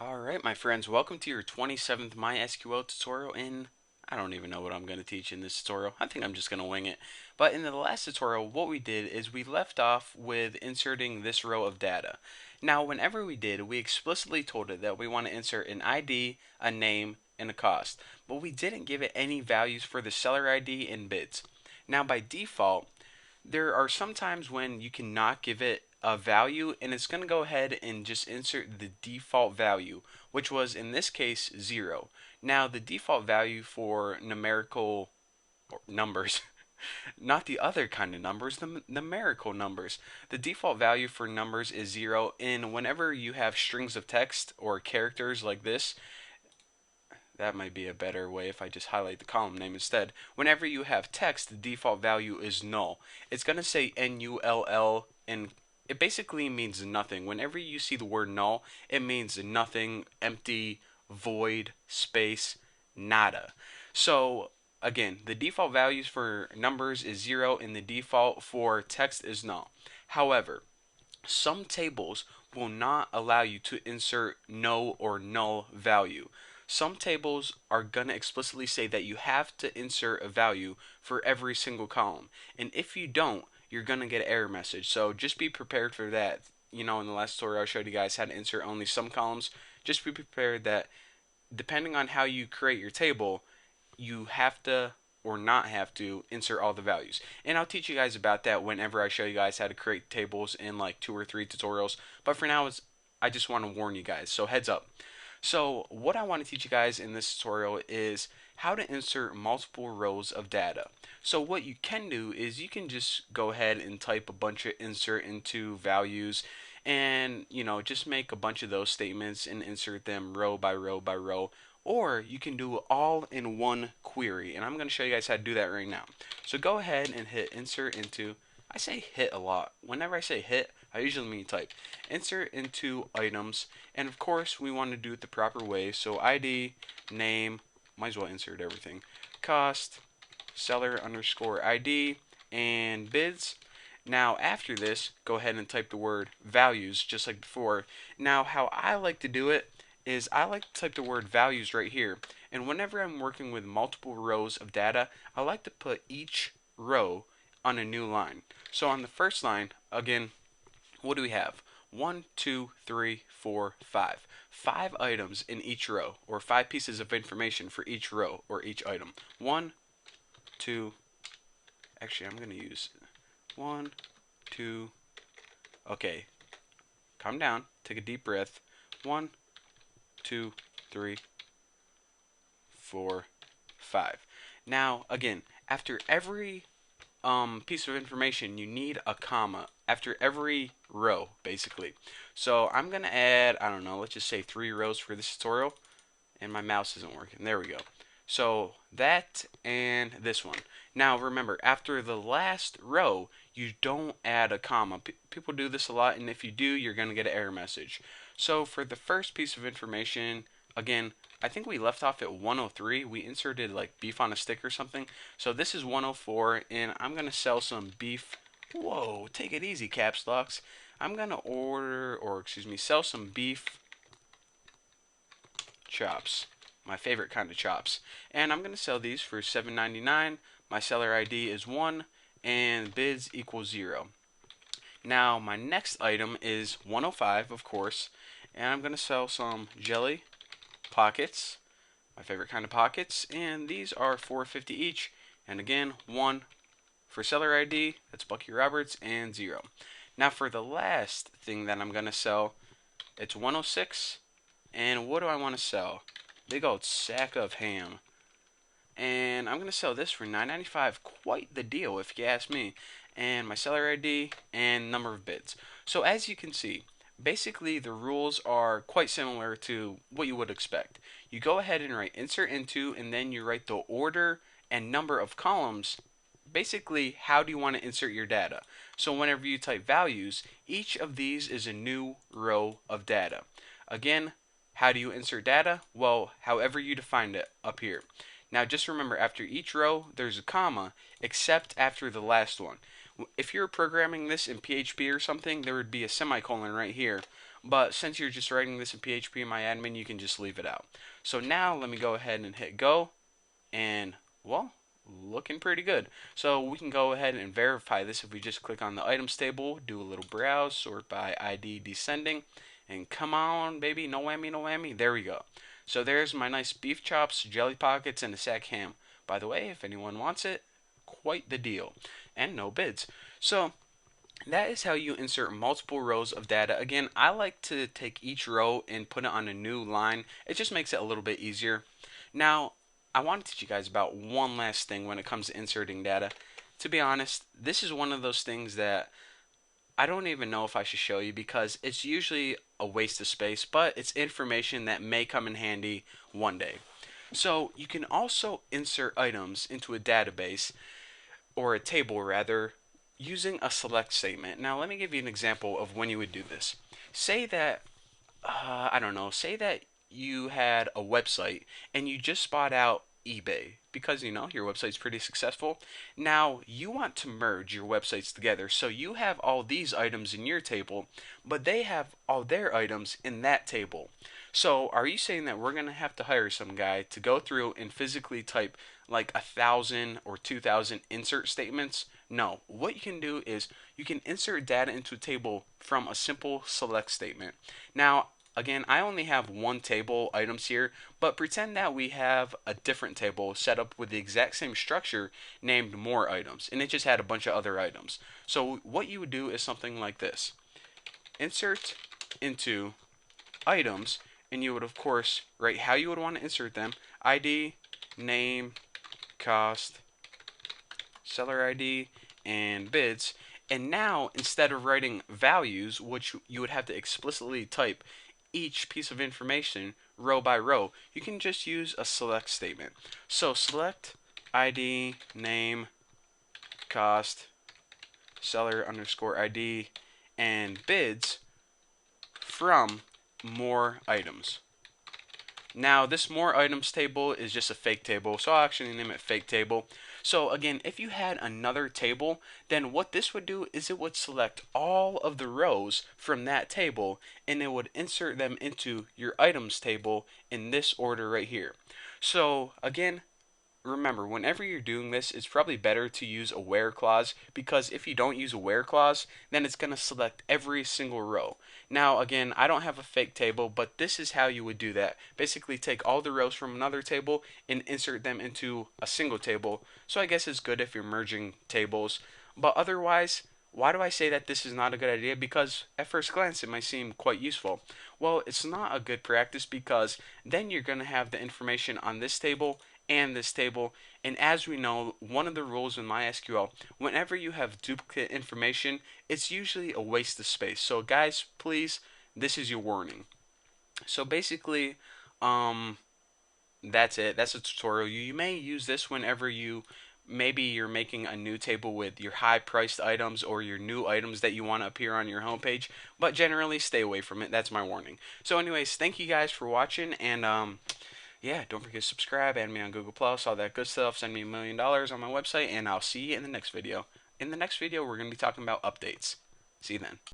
Alright, my friends, welcome to your 27th MySQL tutorial in, I don't even know what I'm going to teach in this tutorial. I think I'm just going to wing it. But in the last tutorial, what we did is we left off with inserting this row of data. Now, whenever we did, we explicitly told it that we want to insert an ID, a name, and a cost. But we didn't give it any values for the seller ID and bids. Now, by default, there are some times when you cannot give it a value and it's going to go ahead and just insert the default value, which was in this case 0. Now the default value for numerical numbers not the other kind of numbers, the numerical numbers. The default value for numbers is 0, and whenever you have strings of text or characters like this, that might be a better way if I just highlight the column name instead. Whenever you have text, the default value is null. It's going to say null, and it basically means nothing. Whenever you see the word null, it means nothing, empty, void, space, nada. So again, the default values for numbers is 0 and the default for text is null. However, some tables will not allow you to insert no or null value. Some tables are going to explicitly say that you have to insert a value for every single column. And if you don't, you're going to get an error message. So just be prepared for that. In the last tutorial I showed you guys how to insert only some columns. Just be prepared that depending on how you create your table, you have to or not have to insert all the values. And I'll teach you guys about that whenever I show you guys how to create tables in like 2 or 3 tutorials. But for now, I just want to warn you guys. So heads up. So what I want to teach you guys in this tutorial is how to insert multiple rows of data. So what you can do is you can just go ahead and type a bunch of insert into values and just make a bunch of those statements and insert them row by row by row, or you can do it all in one query, and I'm going to show you guys how to do that right now. So go ahead and hit insert into, I say hit a lot. Whenever I say hit, I usually mean type. Insert into items, and of course we want to do it the proper way. So ID, name, might as well insert everything. Cost, seller underscore ID, and bids. Now after this, go ahead and type the word values just like before. Now how I like to do it is I like to type the word values right here. And whenever I'm working with multiple rows of data, I like to put each row on a new line. So on the first line, again, what do we have? 1, 2, 3, 4, 5. 5 items in each row, or 5 pieces of information for each row or each item. 1, 2, actually I'm going to use 1, 2, okay, calm down, take a deep breath. 1, 2, 3, 4, 5. Now, again, after every piece of information, you need a comma after every row, basically. So I'm going to add, I don't know, let's just say 3 rows for this tutorial. And my mouse isn't working. There we go. So that and this one. Now remember, after the last row, you don't add a comma. People do this a lot, and if you do, you're going to get an error message. So for the first piece of information, again, I think we left off at 103. We inserted like beef on a stick or something. So this is 104, and I'm going to sell some beef. Whoa, take it easy, caps locks. I'm going to sell some beef chops, my favorite kind of chops, and I'm going to sell these for $7.99. My seller ID is 1 and bids equals 0. Now my next item is 105, of course, and I'm going to sell some jelly pockets, my favorite kind of pockets, and these are $4.50 each, and again 1 for seller ID, that's Bucky Roberts, and 0. Now for the last thing that I'm going to sell, it's 106. And what do I want to sell? Big old sack of ham. And I'm going to sell this for $9.95. Quite the deal, if you ask me. And my seller ID and number of bids. So as you can see, basically the rules are quite similar to what you would expect. You go ahead and write insert into, and then you write the order and number of columns. Basically, how do you want to insert your data? So whenever you type values, each of these is a new row of data. Again, how do you insert data? Well, however you define it up here. Now just remember, after each row there's a comma, except after the last one. If you're programming this in PHP or something, there would be a semicolon right here. but since you're just writing this in PHP my admin, you can just leave it out. So now let me go ahead and hit go, and well, looking pretty good. So we can go ahead and verify this if we just click on the items table, do a little browse, sort by ID descending, and come on baby, no whammy, no whammy. There we go. So there's my nice beef chops, jelly pockets, and a sack ham. By the way, if anyone wants it, quite the deal. And no bids. So that is how you insert multiple rows of data. Again, I like to take each row and put it on a new line. It just makes it a little bit easier. Now, I want to teach you guys about one last thing when it comes to inserting data. To be honest, this is one of those things that I don't even know if I should show you because it's usually a waste of space, but it's information that may come in handy one day. So you can also insert items into a database, or a table rather, using a select statement. Now let me give you an example of when you would do this. Say that, I don't know, say that you had a website and you just bought out eBay because you know your website's pretty successful. Now you want to merge your websites together, so you have all these items in your table, but they have all their items in that table. So are you saying that we're going to have to hire some guy to go through and physically type like 1,000 or 2,000 insert statements? No. What you can do is you can insert data into a table from a simple select statement. Now, again, I only have one table items here, but pretend that we have a different table set up with the exact same structure named more items, and it just had a bunch of other items. So what you would do is something like this. Insert into items, and you would of course write how you would want to insert them: ID, name, cost, seller ID, and bids. And now instead of writing values, which you would have to explicitly type each piece of information row by row, you can just use a select statement. So select ID, name, cost, seller underscore ID, and bids from more items. Now this more items table is just a fake table, so I'll actually name it fake table. So again, if you had another table, then what this would do is it would select all of the rows from that table and it would insert them into your items table in this order right here. So again, remember, whenever you're doing this, it's probably better to use a where clause, because if you don't use a where clause, then it's going to select every single row. Now, again, I don't have a fake table, but this is how you would do that. Basically, take all the rows from another table and insert them into a single table. So I guess it's good if you're merging tables, but otherwise, why do I say that this is not a good idea? Because at first glance it might seem quite useful. Well, it's not a good practice because then you're going to have the information on this table and this table. And as we know, one of the rules in MySQL, whenever you have duplicate information, it's usually a waste of space. So guys, please, this is your warning. So basically, that's it. That's a tutorial. You may use this whenever maybe you're making a new table with your high priced items or your new items that you want to appear on your homepage, but generally stay away from it. That's my warning. So anyways, thank you guys for watching, and yeah, don't forget to subscribe, add me on Google Plus, all that good stuff. Send me $1,000,000 on my website, and I'll see you in the next video. In the next video, we're going to be talking about updates. See you then.